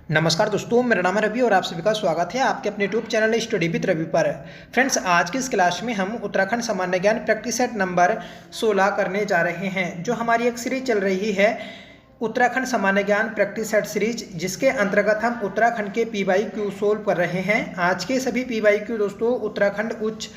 नमस्कार दोस्तों, मेरा नाम है रवि और आप सभी का स्वागत है आपके अपने YouTube channel study with Ravi पर। फ्रेंड्स, आज की इस क्लास में हम उत्तराखंड सामान्य ज्ञान प्रैक्टिस सेट नंबर 16 करने जा रहे हैं। जो हमारी एक सीरीज चल रही है उत्तराखंड सामान्य ज्ञान प्रैक्टिस सेट सीरीज, जिसके अंतर्गत हम उत्तराखंड के PYQ सोल्व कर रहे हैं। आज के सभी PYQ दोस्तों उत्तराखंड उच्च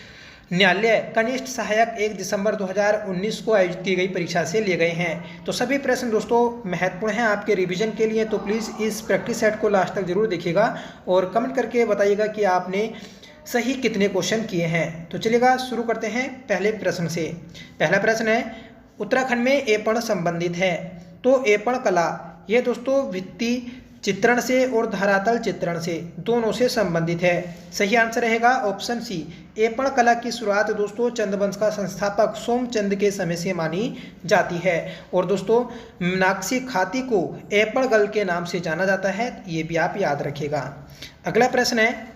न्यायालय कनिष्ठ सहायक 1 दिसंबर 2019 को आयोजित की गई परीक्षा से लिए गए हैं। तो सभी प्रश्न दोस्तों महत्वपूर्ण हैं आपके रिवीजन के लिए, तो प्लीज़ इस प्रैक्टिस सेट को लास्ट तक जरूर देखिएगा और कमेंट करके बताइएगा कि आपने सही कितने क्वेश्चन किए हैं। तो चलिएगा शुरू करते हैं पहले प्रश्न से। पहला प्रश्न है, उत्तराखंड में एपण संबंधित है। तो एपण कला ये दोस्तों भित्ति चित्रण से और धरातल चित्रण से दोनों से संबंधित है। सही आंसर रहेगा ऑप्शन सी। एपण कला की शुरुआत दोस्तों चंद्रवंश का संस्थापक सोमचंद के समय से मानी जाती है। और दोस्तों मीनाक्षी खाती को एपणगल के नाम से जाना जाता है, ये भी आप याद रखिएगा। अगला प्रश्न है,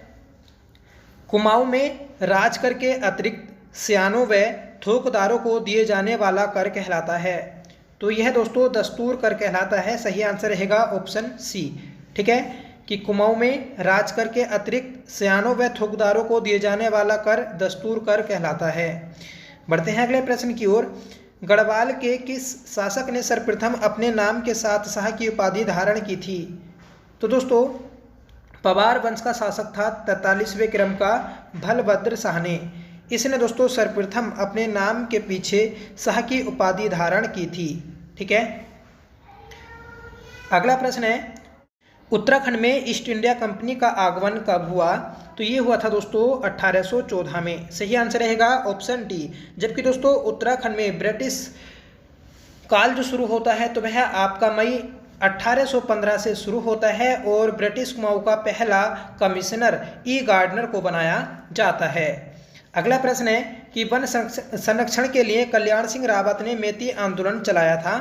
कुमाऊं में राज कर के अतिरिक्त सयानों व थोकदारों को दिए जाने वाला कर कहलाता है। तो यह दोस्तों दस्तूर कर कहलाता है। सही आंसर रहेगा ऑप्शन सी। ठीक है, कि कुमाऊं में राज कर के अतिरिक्त सयानों व थोकदारों को दिए जाने वाला कर दस्तूर कर कहलाता है। बढ़ते हैं अगले प्रश्न की ओर। गढ़वाल के किस शासक ने सर्वप्रथम अपने नाम के साथ शाह की उपाधि धारण की थी? तो दोस्तों पवार वंश का शासक था 43वें क्रम का भलभद्र शाह ने। इसने दोस्तों सर्वप्रथम अपने नाम के पीछे शाह की उपाधि धारण की थी। ठीक है, अगला प्रश्न है, उत्तराखंड में ईस्ट इंडिया कंपनी का आगमन कब हुआ? तो ये हुआ था दोस्तों 1814 में। सही आंसर रहेगा ऑप्शन डी। जबकि दोस्तों उत्तराखंड में ब्रिटिश काल जो शुरू होता है तो वह आपका मई 1815 से शुरू होता है और ब्रिटिश कुमाऊं का पहला कमिश्नर ई गार्डनर को बनाया जाता है। अगला प्रश्न है कि वन संरक्षण के लिए कल्याण सिंह रावत ने मेती आंदोलन चलाया था।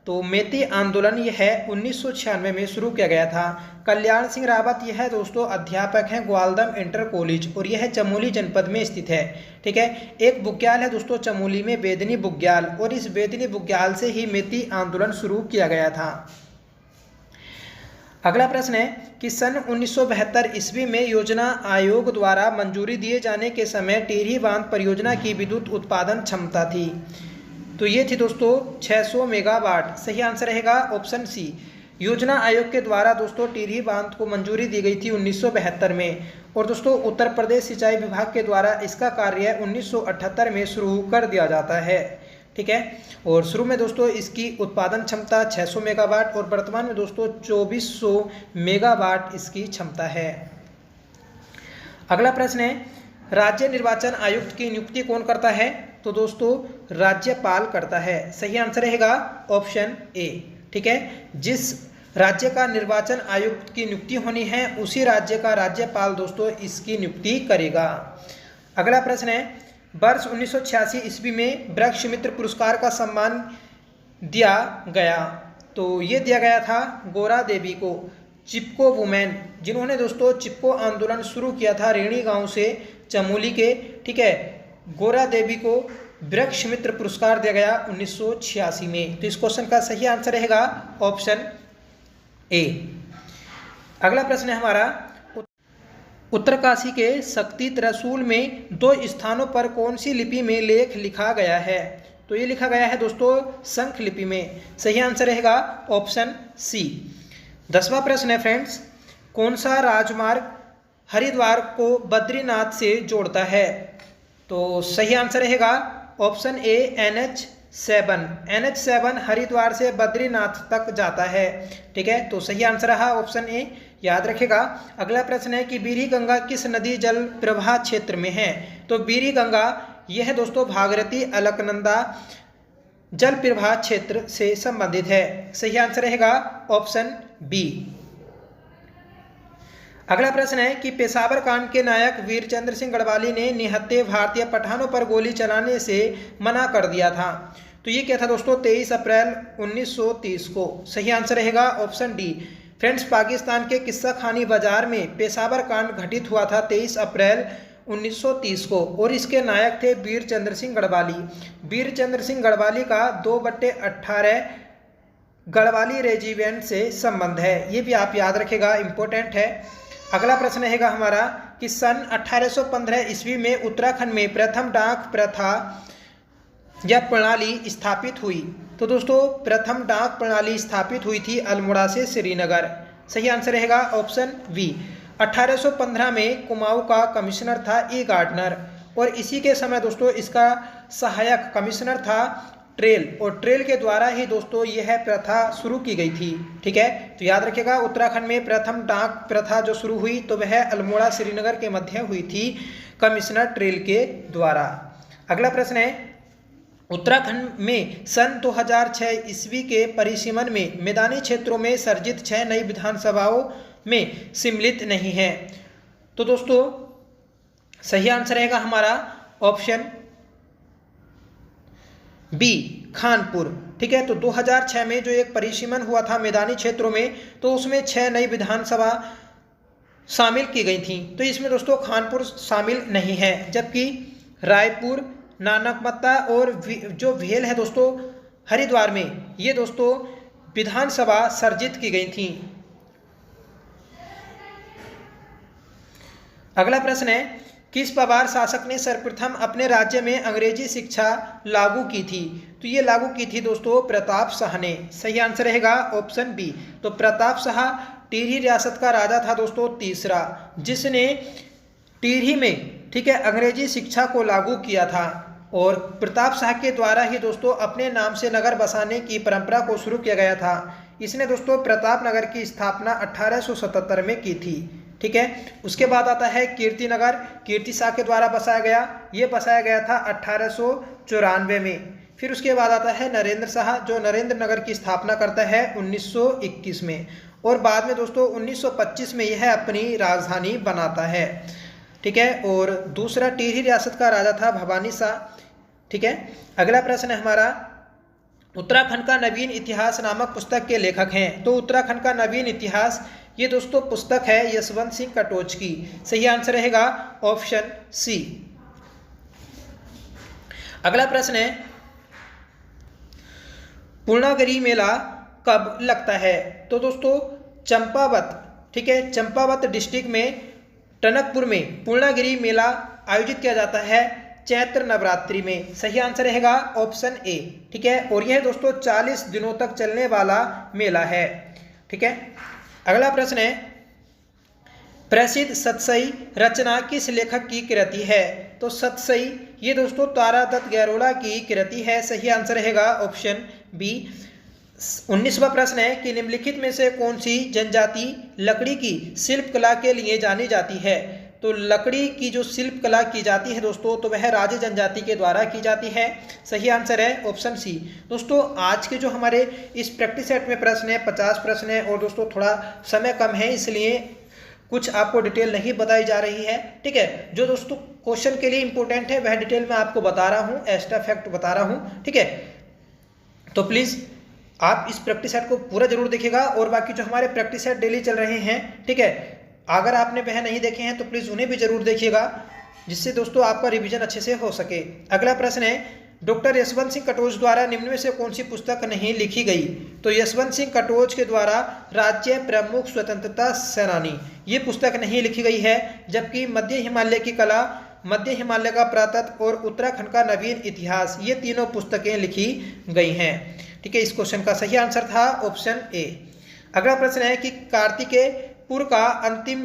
तो मेती आंदोलन यह 1996 में शुरू किया गया था। कल्याण सिंह रावत यह दोस्तों अध्यापक हैं ग्वालदम इंटर कॉलेज और यह चमोली जनपद में स्थित है। ठीक है, एक बुग्याल है दोस्तों चमोली में, बेदनी बुग्याल, और इस बेदनी बुग्याल से ही मेती आंदोलन शुरू किया गया था। अगला प्रश्न है कि सन 1972 ईस्वी में योजना आयोग द्वारा मंजूरी दिए जाने के समय टिहरी बांध परियोजना की विद्युत उत्पादन क्षमता थी। तो ये थी दोस्तों 600 मेगावाट। सही आंसर रहेगा ऑप्शन सी। योजना आयोग के द्वारा दोस्तों टिहरी बांध को मंजूरी दी गई थी 1972 में और दोस्तों उत्तर प्रदेश सिंचाई विभाग के द्वारा इसका कार्य 1978 में शुरू कर दिया जाता है। ठीक है, और शुरू में दोस्तों इसकी उत्पादन क्षमता 600 मेगावाट और वर्तमान में दोस्तों 2400 मेगावाट इसकी क्षमता है। अगला प्रश्न है, राज्य निर्वाचन आयुक्त की नियुक्ति कौन करता है? तो दोस्तों राज्यपाल करता है। सही आंसर रहेगा ऑप्शन ए। ठीक है, जिस राज्य का निर्वाचन आयुक्त की नियुक्ति होनी है उसी राज्य का राज्यपाल दोस्तों इसकी नियुक्ति करेगा। अगला प्रश्न है, वर्ष 1986 ईस्वी में वृक्षमित्र पुरस्कार का सम्मान दिया गया। तो ये दिया गया था गोरा देवी को, चिपको वुमेन, जिन्होंने दोस्तों चिपको आंदोलन शुरू किया था रेणी गांव से चमोली के। ठीक है, गोरा देवी को वृक्षमित्र पुरस्कार दिया गया 1986 में। तो इस क्वेश्चन का सही आंसर रहेगा ऑप्शन ए। अगला प्रश्न है हमारा, उत्तरकाशी के शक्ति त्रिशूल में 2 स्थानों पर कौन सी लिपि में लेख लिखा गया है? तो ये लिखा गया है दोस्तों शंख लिपि में। सही आंसर रहेगा ऑप्शन सी। 10वां प्रश्न है फ्रेंड्स, कौन सा राजमार्ग हरिद्वार को बद्रीनाथ से जोड़ता है? तो सही आंसर रहेगा option A NH7। NH7 Haridwar से बद्रीनाथ तक जाता है। ठीक है, तो सही आंसर रहा ऑप्शन ए, याद रखेगा। अगला प्रश्न है कि बीरी गंगा किस नदी जल प्रवाह क्षेत्र में है? तो बीरी गंगा यह दोस्तों भागीरथी अलकनंदा जल प्रवाह क्षेत्र से संबंधित है। सही आंसर रहेगा ऑप्शन बी। अगला प्रश्न है कि पेशावर कांड के नायक वीरचंद्र सिंह गढ़वाली ने निहत्थे भारतीय पठानों पर गोली चलाने से मना कर दिया था। तो ये क्या था दोस्तों 23 अप्रैल 1930 को। सही आंसर रहेगा ऑप्शन डी। फ्रेंड्स, पाकिस्तान के किस्सा खानी बाजार में पेशावर कांड घटित हुआ था 23 अप्रैल 1930 को और इसके नायक थे वीरचंद्र सिंह गढ़वाली। वीरचंद्र सिंह गढ़वाली का 2/18 गढ़वाली रेजिमेंट से संबंध है। ये भी आप याद रखेगा, इंपॉर्टेंट है। अगला प्रश्न रहेगा हमारा कि सन 1815 ईस्वी में उत्तराखंड में प्रथम डाक प्रथा या प्रणाली स्थापित हुई। तो दोस्तों प्रथम डाक प्रणाली स्थापित हुई थी अल्मोड़ा से श्रीनगर। सही आंसर रहेगा ऑप्शन बी। 1815 में कुमाऊं का कमिश्नर था ए गार्डनर, और इसी के समय दोस्तों इसका सहायक कमिश्नर था ट्रेल, और ट्रेल के द्वारा ही दोस्तों यह प्रथा शुरू की गई थी। ठीक है, तो याद रखिएगा उत्तराखंड में प्रथम डाक प्रथा जो शुरू हुई तो वह अल्मोड़ा श्रीनगर के मध्य हुई थी कमिश्नर ट्रेल के द्वारा। अगला प्रश्न है, उत्तराखंड में सन 2006 ईस्वी के परिसीमन में मैदानी क्षेत्रों में सर्जित 6 नई विधानसभाओं में सम्मिलित नहीं है। तो दोस्तों सही आंसर रहेगा हमारा ऑप्शन बी खानपुर। ठीक है, तो 2006 में जो एक परिसीमन हुआ था मैदानी क्षेत्रों में, तो उसमें 6 नई विधानसभा शामिल की गई थी। तो इसमें दोस्तों खानपुर शामिल नहीं है, जबकि रायपुर, नानकमत्ता और जो भेल है दोस्तों हरिद्वार में, ये दोस्तों विधानसभा सर्जित की गई थी। अगला प्रश्न है, किस पवार शासक ने सर्वप्रथम अपने राज्य में अंग्रेजी शिक्षा लागू की थी? तो ये लागू की थी दोस्तों प्रताप शाह ने। सही आंसर रहेगा ऑप्शन बी। तो प्रताप शाह टिहरी रियासत का राजा था दोस्तों तीसरा, जिसने टिहरी में ठीक है अंग्रेजी शिक्षा को लागू किया था, और प्रताप शाह के द्वारा ही दोस्तों अपने नाम से नगर बसाने की परंपरा को शुरू किया गया था। इसने दोस्तों प्रताप नगर की स्थापना 1877 में की थी। ठीक है, उसके बाद आता है कीर्ति नगर, कीर्ति शाह के द्वारा बसाया गया, ये बसाया गया था 1894 में। फिर उसके बाद आता है नरेंद्र शाह, जो नरेंद्र नगर की स्थापना करता है 1921 में, और बाद में दोस्तों 1925 में यह अपनी राजधानी बनाता है। ठीक है, और दूसरा टिहरी रियासत का राजा था भवानी शाह। ठीक है, अगला प्रश्न है हमारा, उत्तराखंड का नवीन इतिहास नामक पुस्तक के लेखक हैं? तो उत्तराखंड का नवीन इतिहास ये दोस्तों पुस्तक है यशवंत सिंह कटोच की। सही आंसर रहेगा ऑप्शन सी। अगला प्रश्न है, पूर्णागिरि मेला कब लगता है? तो दोस्तों चंपावत, ठीक है, चंपावत डिस्ट्रिक्ट में टनकपुर में पूर्णागिरि मेला आयोजित किया जाता है चैत्र नवरात्रि में। सही आंसर रहेगा ऑप्शन ए। ठीक है, और यह दोस्तों 40 दिनों तक चलने वाला मेला है। ठीक है, अगला प्रश्न है, प्रसिद्ध सतसई रचना किस लेखक की कृति है? तो सतसई ये दोस्तों तारादत्त गैरोला की कृति है। सही आंसर रहेगा ऑप्शन बी। 19वां प्रश्न है कि निम्नलिखित में से कौन सी जनजाति लकड़ी की शिल्प कला के लिए जानी जाती है? तो लकड़ी की जो शिल्प कला की जाती है दोस्तों, तो वह राजे जनजाति के द्वारा की जाती है। सही आंसर है ऑप्शन सी। दोस्तों आज के जो हमारे इस प्रैक्टिस सेट में प्रश्न है 50 प्रश्न है, और दोस्तों थोड़ा समय कम है इसलिए कुछ आपको डिटेल नहीं बताई जा रही है। ठीक है, जो दोस्तों क्वेश्चन के लिए इंपॉर्टेंट है वह डिटेल में आपको बता रहा हूँ, एक्स्ट्रा फैक्ट बता रहा हूँ। ठीक है, तो प्लीज़ आप इस प्रैक्टिस सेट को पूरा जरूर देखिएगा, और बाकी जो हमारे प्रैक्टिस सेट डेली चल रहे हैं, ठीक है, अगर आपने वह नहीं देखे हैं तो प्लीज़ उन्हें भी जरूर देखिएगा, जिससे दोस्तों आपका रिवीजन अच्छे से हो सके। अगला प्रश्न है, डॉक्टर यशवंत सिंह कटोच द्वारा निम्न में से कौन सी पुस्तक नहीं लिखी गई? तो यशवंत सिंह कटोच के द्वारा राज्य प्रमुख स्वतंत्रता सेनानी ये पुस्तक नहीं लिखी गई है, जबकि मध्य हिमालय की कला, मध्य हिमालय का पुरातत्व और उत्तराखंड का नवीन इतिहास ये तीनों पुस्तकें लिखी गई हैं। ठीक है, इस क्वेश्चन का सही आंसर था ऑप्शन ए। अगला प्रश्न है कि कार्तिकेयपुर का अंतिम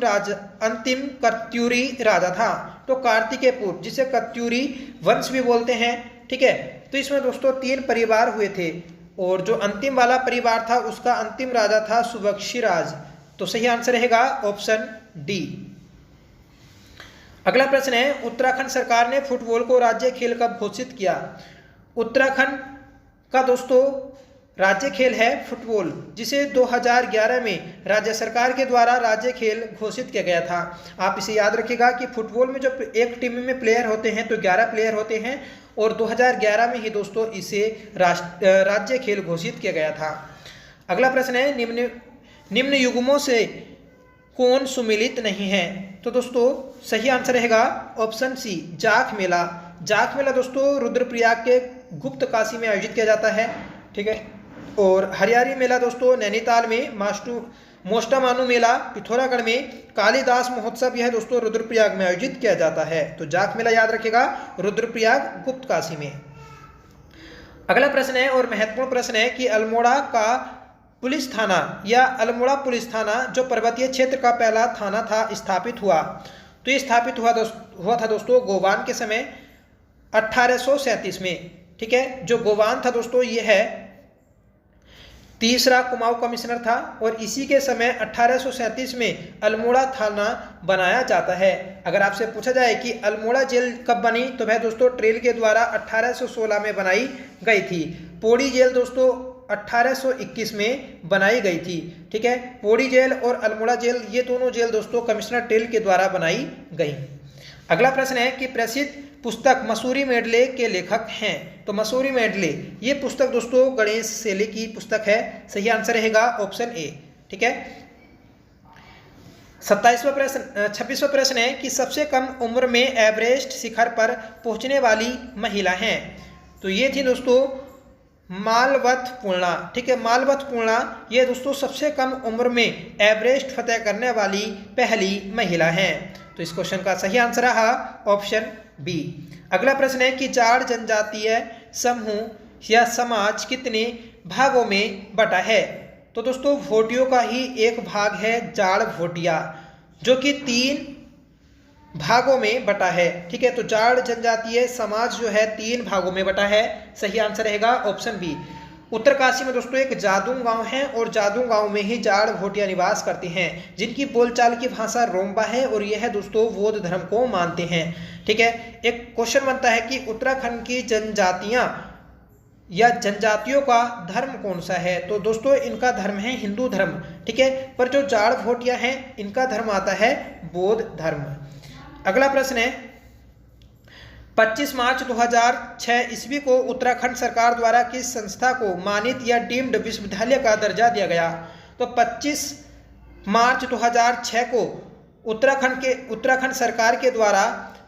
कत्यूरी राजा था? तो कार्तिकेयपुर जिसे कत्यूरी वंश भी बोलते हैं। ठीक है, तो इसमें दोस्तों 3 परिवार हुए थे, और जो अंतिम वाला परिवार था उसका अंतिम राजा था सुबक्षीराज। तो सही आंसर रहेगा ऑप्शन डी। अगला प्रश्न है, उत्तराखंड सरकार ने फुटबॉल को राज्य खेल कब घोषित किया? उत्तराखंड का दोस्तों राज्य खेल है फुटबॉल, जिसे 2011 में राज्य सरकार के द्वारा राज्य खेल घोषित किया गया था। आप इसे याद रखिएगा कि फुटबॉल में जो एक टीम में प्लेयर होते हैं तो 11 प्लेयर होते हैं, और 2011 में ही दोस्तों इसे राज्य खेल घोषित किया गया था। अगला प्रश्न है, निम्न युग्मों से कौन सुमिलित नहीं है? तो दोस्तों सही आंसर रहेगा ऑप्शन सी जाख मेला। जाख मेला दोस्तों रुद्रप्रयाग के गुप्त काशी में आयोजित किया जाता है। ठीक है, और हरियारी मेला दोस्तों नैनीताल में, मोस्टामानू मेला पिथौरागढ़ में, कालिदास महोत्सव यह दोस्तों रुद्रप्रयाग में आयोजित किया जाता है। तो जाख मेला याद रखेगा रुद्रप्रयाग गुप्त काशी में। अगला प्रश्न है और महत्वपूर्ण प्रश्न है कि अल्मोड़ा का पुलिस थाना या अल्मोड़ा पुलिस थाना जो पर्वतीय क्षेत्र का पहला थाना था स्थापित हुआ। तो ये स्थापित हुआ था दोस्तों गोवान के समय 1837 में। ठीक है, जो गोवान था दोस्तों ये है तीसरा कुमाऊं कमिश्नर था और इसी के समय 1837 में अल्मोड़ा थाना बनाया जाता है। अगर आपसे पूछा जाए कि अल्मोड़ा जेल कब बनी तो वह दोस्तों ट्रेल के द्वारा 1816 में बनाई गई थी। पौड़ी जेल दोस्तों 1821 में बनाई गई थी। ठीक है, पौड़ी जेल और अल्मोड़ा जेल ये दोनों जेल दोस्तों कमिश्नर ट्रेल के द्वारा बनाई गई। अगला प्रश्न है कि प्रसिद्ध पुस्तक मसूरी मेडले के लेखक हैं। तो मसूरी मेडले ये पुस्तक दोस्तों गणेश सेले की पुस्तक है। सही आंसर रहेगा ऑप्शन ए। ठीक है, 26वां प्रश्न है कि सबसे कम उम्र में एवरेस्ट शिखर पर पहुंचने वाली महिला हैं। तो ये थी दोस्तों मालवथ पूर्णा। ठीक है, मालवथ पूर्णा ये दोस्तों सबसे कम उम्र में एवरेस्ट फतेह करने वाली पहली महिला हैं। तो इस क्वेश्चन का सही आंसर रहा ऑप्शन बी। अगला प्रश्न है कि जाड़ जनजातीय समूह या समाज कितने भागों में बटा है। तो दोस्तों भोटियों का ही एक भाग है जाड़ भोटिया जो कि 3 भागों में बटा है। ठीक है, तो जाड़ जनजातीय समाज जो है 3 भागों में बटा है। सही आंसर रहेगा ऑप्शन बी। उत्तरकाशी में दोस्तों एक जादूंग गांव है और जादूंग गांव में ही जाड़ भोटिया निवास करते हैं जिनकी बोलचाल की भाषा रोम्बा है और यह दोस्तों बौद्ध धर्म को मानते हैं। ठीक है, एक क्वेश्चन बनता है कि उत्तराखंड की जनजातियां या जनजातियों का धर्म कौन सा है। तो दोस्तों इनका धर्म है हिंदू धर्म। ठीक है, पर जो जाड़ भोटिया हैं इनका धर्म आता है बौद्ध धर्म। अगला प्रश्न है 25 मार्च 2006 ईस्वी को उत्तराखंड सरकार द्वारा किस संस्था को मानित या डीम्ड विश्वविद्यालय का दर्जा दिया गया। तो 25 मार्च 2006 को उत्तराखंड सरकार के द्वारा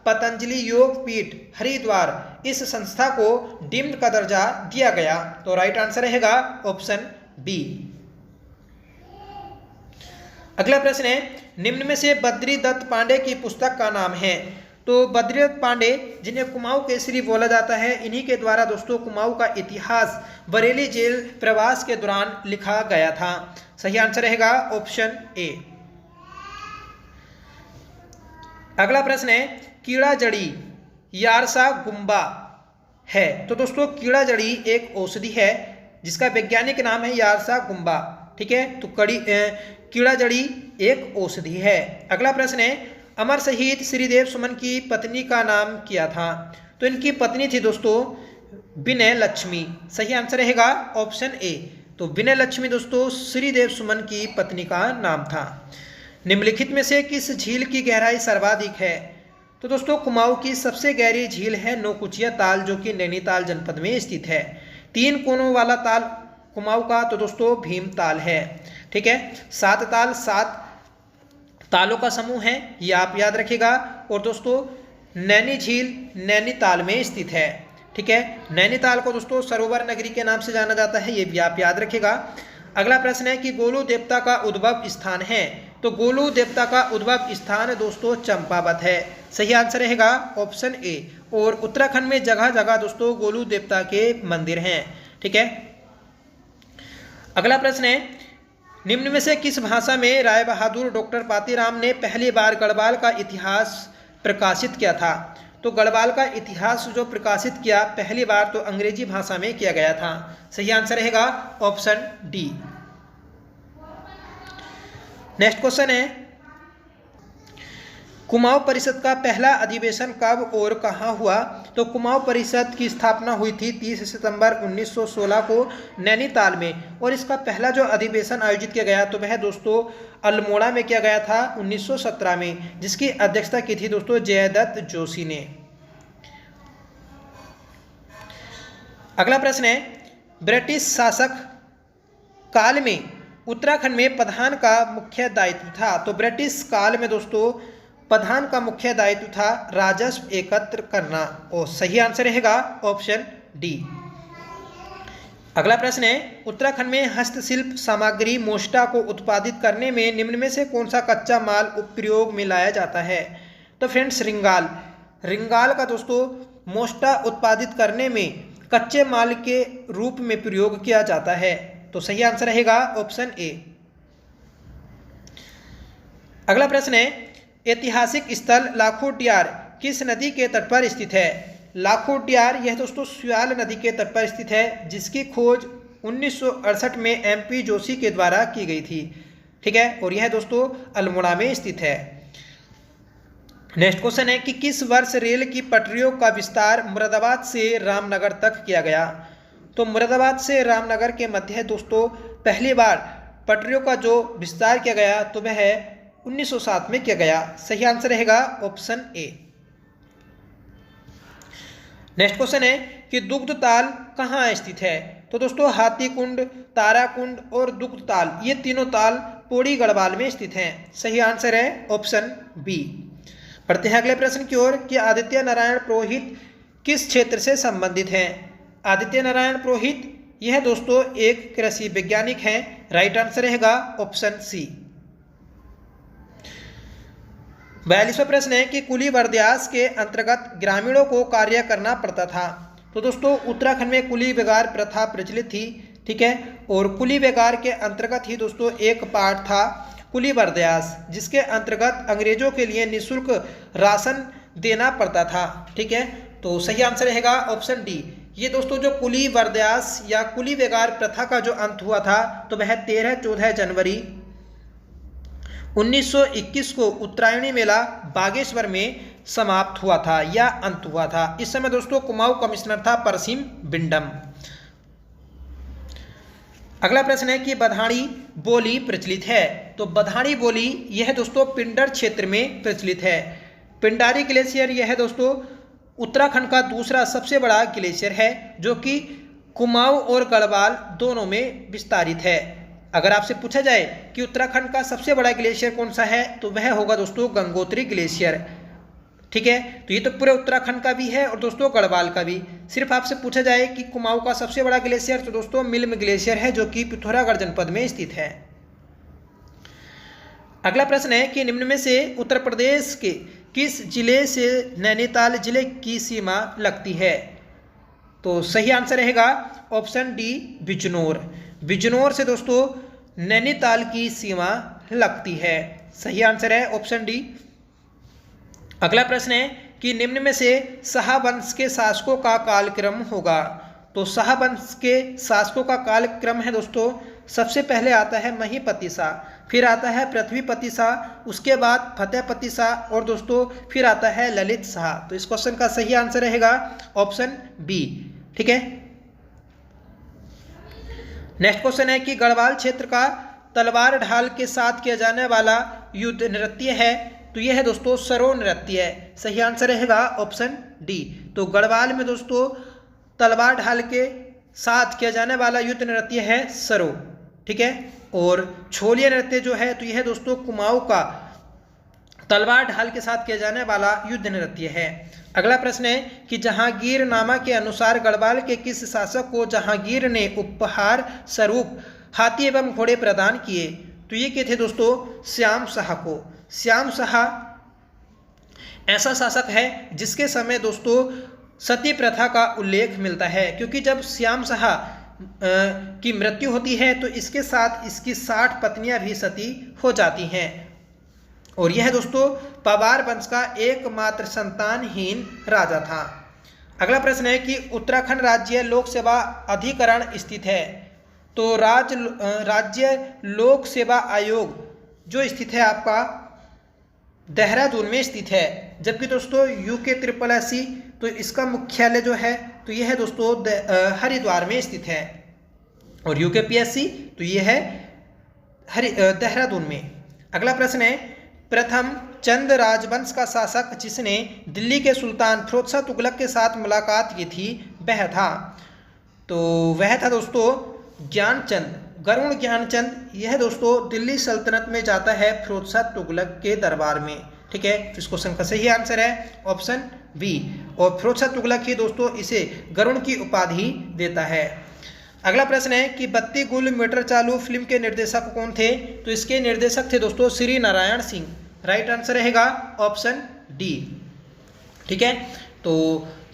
पतंजलि योग पीठ हरिद्वार इस संस्था को डीम्ड का दर्जा दिया गया। तो राइट आंसर रहेगा ऑप्शन बी। अगला प्रश्न है निम्न में से बद्री दत्त पांडे की पुस्तक का नाम है। तो बद्री दत्त पांडे जिन्हें कुमाऊं केसरी बोला जाता है इन्हीं के द्वारा दोस्तों कुमाऊं का इतिहास बरेली जेल प्रवास के दौरान लिखा गया था। सही आंसर रहेगा ऑप्शन ए। अगला प्रश्न है कीड़ा जड़ी यारसा गुम्बा है। तो दोस्तों कीड़ा जड़ी एक औषधि है जिसका वैज्ञानिक नाम है यारसा गुम्बा। ठीक है, तो कीड़ा जड़ी एक औषधि है। अगला प्रश्न है अमर शहीद श्रीदेव सुमन की पत्नी का नाम क्या था। तो इनकी पत्नी थी दोस्तों विनय लक्ष्मी। सही आंसर रहेगा ऑप्शन ए। तो विनय लक्ष्मी दोस्तों श्रीदेव सुमन की पत्नी का नाम था। निम्नलिखित में से किस झील की गहराई सर्वाधिक है। तो दोस्तों कुमाऊं की सबसे गहरी झील है नौकुचिया ताल जो कि नैनीताल जनपद में स्थित है। 3 कोनों वाला ताल कुमाऊं का तो दोस्तों भीमताल है। ठीक है, 7 ताल 7 तालों का समूह है, ये आप याद रखिएगा। और दोस्तों नैनी झील नैनीताल में स्थित है। ठीक है, नैनीताल को दोस्तों सरोवर नगरी के नाम से जाना जाता है, ये भी आप याद रखिएगा। अगला प्रश्न है कि गोलू देवता का उद्भव स्थान है। तो गोलू देवता का उद्भव स्थान दोस्तों चंपावत है। सही आंसर रहेगा ऑप्शन ए। और उत्तराखंड में जगह जगह दोस्तों गोलू देवता के मंदिर हैं। ठीक है, अगला प्रश्न है निम्न में से किस भाषा में राय बहादुर डॉक्टर पातीराम ने पहली बार गढ़वाल का इतिहास प्रकाशित किया था। तो गढ़वाल का इतिहास जो प्रकाशित किया पहली बार तो अंग्रेजी भाषा में किया गया था। सही आंसर रहेगा ऑप्शन डी। नेक्स्ट क्वेश्चन है कुमाऊं परिषद का पहला अधिवेशन कब और कहां हुआ। तो कुमाऊं परिषद की स्थापना हुई थी 30 सितंबर 1916 को नैनीताल में और इसका पहला जो अधिवेशन आयोजित किया गया तो वह दोस्तों अल्मोड़ा में किया गया था 1917 में, जिसकी अध्यक्षता की थी दोस्तों जयदत्त जोशी ने। अगला प्रश्न है ब्रिटिश शासक काल में उत्तराखंड में प्रधान का मुख्य दायित्व था। तो ब्रिटिश काल में दोस्तों प्रधान का मुख्य दायित्व था राजस्व एकत्र करना और सही आंसर रहेगा ऑप्शन डी। अगला प्रश्न है, उत्तराखंड में हस्तशिल्प सामग्री मोष्टा को उत्पादित करने में निम्न में से कौन सा कच्चा माल उपयोग में लाया जाता है? तो फ्रेंड्स रिंगाल का दोस्तों मोष्टा उत्पादित करने में कच्चे माल के रूप में प्रयोग किया जाता है। तो सही आंसर रहेगा ऑप्शन ए। अगला प्रश्न है, ऐतिहासिक स्थल लाखोटियार किस नदी के तट पर स्थित है? लाखोटियार यह दोस्तों स्याल नदी के तट पर स्थित है, जिसकी खोज 1968 में MP जोशी के द्वारा की गई थी। ठीक है, और यह दोस्तों अल्मोड़ा में स्थित है। नेक्स्ट क्वेश्चन है कि किस वर्ष रेल की पटरियों का विस्तार मुरादाबाद से रामनगर तक किया गया? तो मुरादाबाद से रामनगर के मध्य दोस्तों पहली बार पटरियों का जो विस्तार किया गया तो वह 1907 में किया गया। सही आंसर रहेगा ऑप्शन ए। नेक्स्ट क्वेश्चन है कि दुग्धताल कहाँ स्थित है? तो दोस्तों हाथीकुंड, ताराकुंड और दुग्धताल ये तीनों ताल पौड़ी गढ़वाल में स्थित हैं। सही आंसर है ऑप्शन बी। पढ़ते हैं अगले प्रश्न की ओर कि आदित्य नारायण पुरोहित किस क्षेत्र से संबंधित हैं? आदित्य नारायण पुरोहित यह दोस्तों एक कृषि वैज्ञानिक हैं। राइट आंसर रहेगा ऑप्शन सी। 42वां प्रश्न है कि कुली वर्द्यास के अंतर्गत ग्रामीणों को कार्य करना पड़ता था। तो दोस्तों उत्तराखंड में कुली बेगार प्रथा प्रचलित थी। ठीक है, और कुली बेगार के अंतर्गत ही दोस्तों एक पाठ था कुली वर्द्यास, जिसके अंतर्गत अंग्रेजों के लिए निःशुल्क राशन देना पड़ता था। ठीक है, तो सही आंसर रहेगा ऑप्शन डी। ये दोस्तों जो कुली वर्द्यास या कुली बेगार प्रथा का जो अंत हुआ था तो वह 13-14 जनवरी 1921 को उत्तरायणी मेला बागेश्वर में समाप्त हुआ था या अंत हुआ था। इस समय दोस्तों कुमाऊं कमिश्नर था परसीम बिंडम। अगला प्रश्न है कि बधाणी बोली प्रचलित है। तो बधाणी बोली यह दोस्तों पिंडर क्षेत्र में प्रचलित है। पिंडारी ग्लेशियर यह दोस्तों उत्तराखंड का दूसरा सबसे बड़ा ग्लेशियर है, जो कि कुमाऊं और गढ़वाल दोनों में विस्तारित है। अगर आपसे पूछा जाए कि उत्तराखंड का सबसे बड़ा ग्लेशियर कौन सा है तो वह होगा दोस्तों गंगोत्री ग्लेशियर। ठीक है, तो ये तो पूरे उत्तराखंड का भी है और दोस्तों गढ़वाल का भी। सिर्फ आपसे पूछा जाए कि कुमाऊं का सबसे बड़ा ग्लेशियर तो दोस्तों मिल्म ग्लेशियर है, जो कि पिथौरागढ़ जनपद में स्थित है। अगला प्रश्न है कि निम्न में से उत्तर प्रदेश के किस जिले से नैनीताल जिले की सीमा लगती है? तो सही आंसर रहेगा ऑप्शन डी बिजनौर। बिजनौर से दोस्तों नैनीताल की सीमा लगती है। सही आंसर है ऑप्शन डी। अगला प्रश्न है कि निम्न में से शाह वंश के शासकों का कालक्रम होगा। तो शाह वंश के शासकों का कालक्रम है दोस्तों, सबसे पहले आता है महीपति शाह, फिर आता है पृथ्वीपति शाह, उसके बाद फतेहपति शाह और दोस्तों फिर आता है ललित शाह। तो इस क्वेश्चन का सही आंसर रहेगा ऑप्शन बी। ठीक है, नेक्स्ट क्वेश्चन है कि गढ़वाल क्षेत्र का तलवार ढाल के साथ किया जाने वाला युद्ध नृत्य है। तो यह है दोस्तों सरो नृत्य है। सही आंसर रहेगा ऑप्शन डी। तो गढ़वाल में दोस्तों तलवार ढाल के साथ किया जाने वाला युद्ध नृत्य है सरो। ठीक है, और छोलिया नृत्य जो है तो यह दोस्तों कुमाऊं का तलवार ढाल के साथ किया जाने वाला युद्ध नृत्य है। अगला प्रश्न है कि जहांगीरनामा के अनुसार गढ़वाल के किस शासक को जहांगीर ने उपहार स्वरूप हाथी एवं घोड़े प्रदान किए? तो ये क्या थे दोस्तों श्याम शाह को। श्याम शाह ऐसा शासक है जिसके समय दोस्तों सती प्रथा का उल्लेख मिलता है, क्योंकि जब श्याम शाह की मृत्यु होती है तो इसके साथ इसकी 60 पत्नियां भी सती हो जाती हैं, और यह दोस्तों पवार वंश का एकमात्र संतानहीन राजा था। अगला प्रश्न है कि उत्तराखंड राज्य लोक सेवा अधिकरण स्थित है। तो राज्य लोक सेवा आयोग जो स्थित है आपका देहरादून में स्थित है, जबकि दोस्तों UKSSC तो इसका मुख्यालय जो है तो यह है दोस्तों हरिद्वार में स्थित है, और UKPSC तो यह है देहरादून में। अगला प्रश्न है प्रथम चंद राजवंश का शासक जिसने दिल्ली के सुल्तान फिरोज शाह तुगलक के साथ मुलाकात की थी वह था। तो वह था दोस्तों ज्ञानचंद, गरुड़ ज्ञानचंद। यह दोस्तों दिल्ली सल्तनत में जाता है फिरोज शाह तुगलक के दरबार में। ठीक है, इस क्वेश्चन का सही आंसर है ऑप्शन बी, और फिरोज शाह तुगलक ही दोस्तों इसे गरुड़ की उपाधि देता है। अगला प्रश्न है कि 32 गुल मीटर चालू फिल्म के निर्देशक कौन थे? तो इसके निर्देशक थे दोस्तों श्री नारायण सिंह। राइट आंसर रहेगा ऑप्शन डी। ठीक है, तो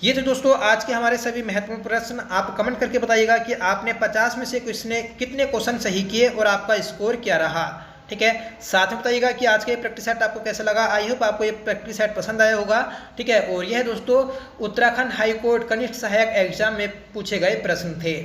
ये थे दोस्तों आज के हमारे सभी महत्वपूर्ण प्रश्न। आप कमेंट करके बताइएगा कि आपने 50 में से कितने क्वेश्चन सही किए और आपका स्कोर क्या रहा। ठीक है, साथ में बताइएगा कि आज का ये प्रैक्टिस सेट आपको कैसा लगा। आई होप आपको ये प्रैक्टिस सेट पसंद आया होगा। ठीक है, और यह दोस्तों उत्तराखंड हाई कोर्ट कनिष्ठ सहायक एग्जाम में पूछे गए प्रश्न थे।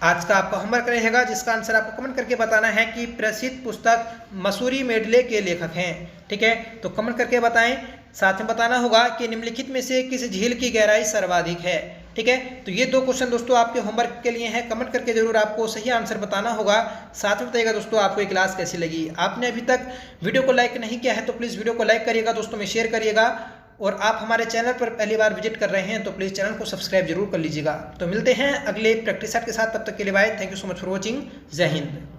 आज का आपका होमवर्क रहेगा जिसका आंसर आपको कमेंट करके बताना है कि प्रसिद्ध पुस्तक मसूरी मेडले के लेखक हैं। ठीक है, तो कमेंट करके बताएं। साथ में बताना होगा कि निम्नलिखित में से किस झील की गहराई सर्वाधिक है। ठीक है, तो ये 2 क्वेश्चन दोस्तों आपके होमवर्क के लिए हैं। कमेंट करके जरूर आपको सही आंसर बताना होगा। साथ में बताइएगा दोस्तों आपको ये क्लास कैसी लगी। आपने अभी तक वीडियो को लाइक नहीं किया है तो प्लीज़ वीडियो को लाइक करिएगा, दोस्तों में शेयर करिएगा। और आप हमारे चैनल पर पहली बार विजिट कर रहे हैं तो प्लीज़ चैनल को सब्सक्राइब जरूर कर लीजिएगा। तो मिलते हैं अगले प्रैक्टिस सेट के साथ, तब तक के लिए bye. Thank you so much for watching. जय हिंद।